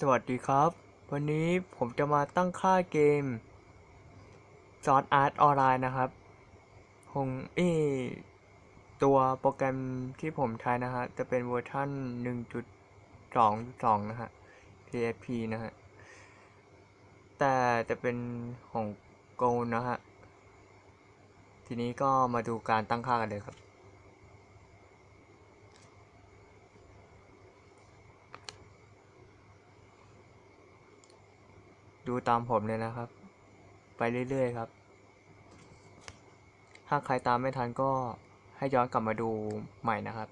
สวัสดีครับวันนี้ผมจะมาตั้งค่าเกมซอร์ดอาร์ตออนไลน์นะครับคงตัวโปรแกรมที่ผมใช้นะฮะจะเป็นเวอร์ชัน 1.2.2 นะฮะ PSP นะฮะแต่จะเป็นของโกลนะฮะทีนี้ก็มาดูการตั้งค่ากันเลยครับดูตามผมเลยนะครับไปเรื่อยๆครับถ้าใครตามไม่ทันก็ให้ย้อนกลับมาดูใหม่นะครับ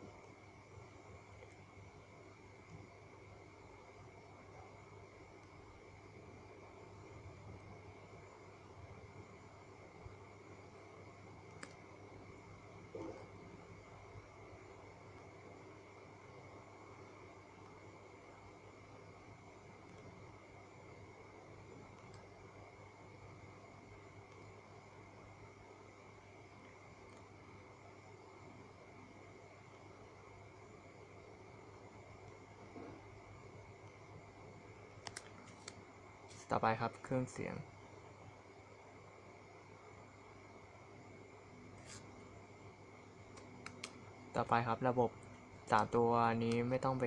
ต่อไปครับเครื่องเสียงต่อไปครับระบบ3ตัวนี้ไม่ต้องไป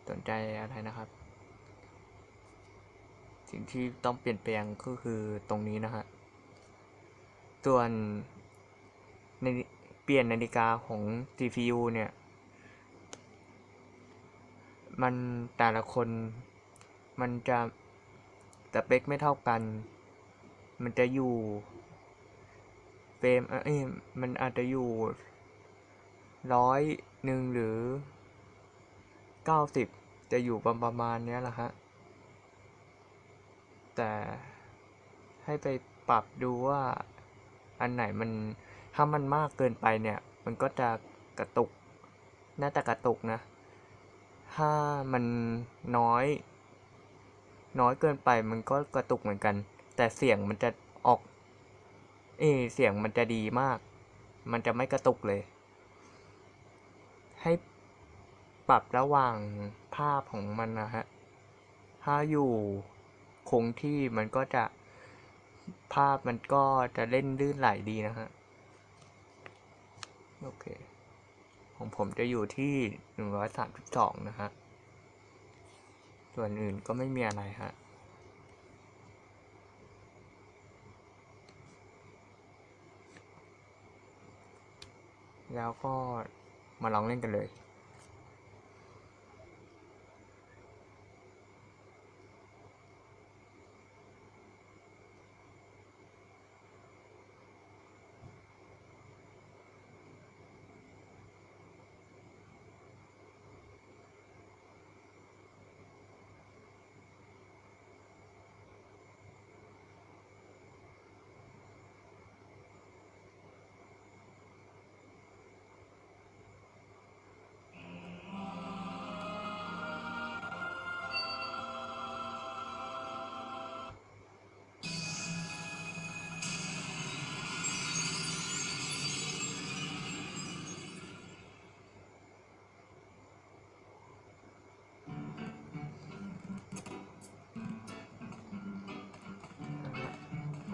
สนใจอะไรนะครับสิ่งที่ต้องเปลี่ยนแปลงก็คือตรงนี้นะฮะส่วนในเปลี่ยนนาฬิกาของ CPU เนี่ยมันแต่ละคนมันจะสเปคไม่เท่ากันมันจะอยู่เฟรมมันอาจจะอยู่100หรือ90จะอยู่ประมาณนี้แหละฮะแต่ให้ไปปรับดูว่าอันไหนมันถ้ามันมากเกินไปเนี่ยมันก็จะกระตุกน่าจะกระตุกนะถ้ามันน้อยเกินไปมันก็กระตุกเหมือนกันแต่เสียงมันจะออกเสียงมันจะดีมากมันจะไม่กระตุกเลยให้ปรับระหว่างภาพของมันนะฮะถ้าอยู่คงที่มันก็จะภาพมันก็จะเล่นลื่นไหลดีนะฮะโอเคของผมจะอยู่ที่132นะฮะส่วนอื่นก็ไม่มีอะไรฮะแล้วก็มาลองเล่นกันเลย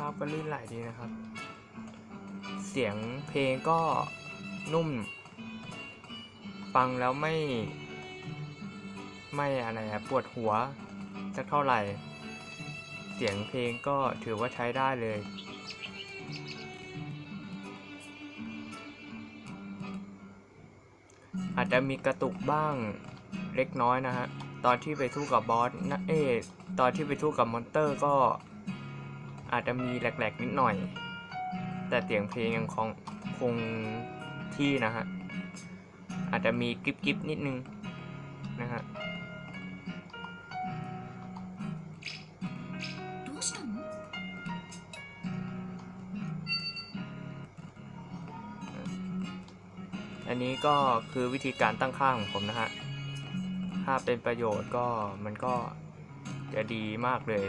ภาพก็ลื่นไหลดีนะครับเสียงเพลงก็นุ่มฟังแล้วไม่อะไรปวดหัวสักเท่าไหร่เสียงเพลงก็ถือว่าใช้ได้เลยอาจจะมีกระตุกบ้างเล็กน้อยนะฮะตอนที่ไปสู้กับบอสนะตอนที่ไปสู้กับมอนเตอร์ก็อาจจะมีแหลกๆนิดหน่อยแต่เสียงเพลงยังคงที่นะฮะอาจจะมีกิ๊บนิดนึงนะฮะอันนี้ก็คือวิธีการตั้งค่าของผมนะฮะถ้าเป็นประโยชน์ก็มันก็จะดีมากเลย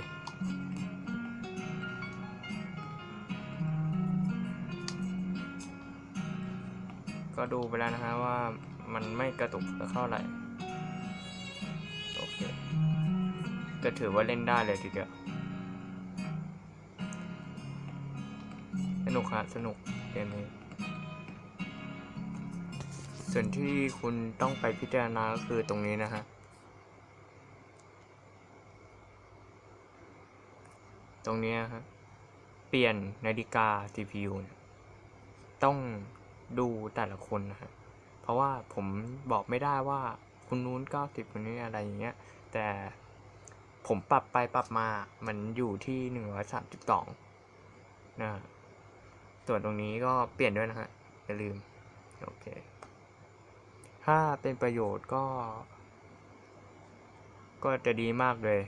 ก็ดูไปแล้วนะฮะว่ามันไม่กระตุกเท่าไหร่โอเค ก็ถือว่าเล่นได้เลยทีเดียวสนุกฮะสนุกเกมนี้ส่วนที่คุณต้องไปพิจารณาก็คือตรงนี้นะฮะตรงนี้ฮะเปลี่ยนนาฬิกา CPU เนี่ยต้องดูแต่ละคนนะฮะเพราะว่าผมบอกไม่ได้ว่าคุณนู้น90คนนี้อะไรอย่างเงี้ยแต่ผมปรับไปปรับมามันอยู่ที่132นะส่วนตรงนี้ก็เปลี่ยนด้วยนะฮะอย่าลืมโอเคถ้าเป็นประโยชน์ก็จะดีมากเลย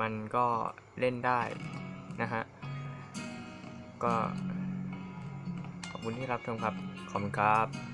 มันก็เล่นได้นะฮะก็ขอบคุณที่รับชมครับขอบคุณครับ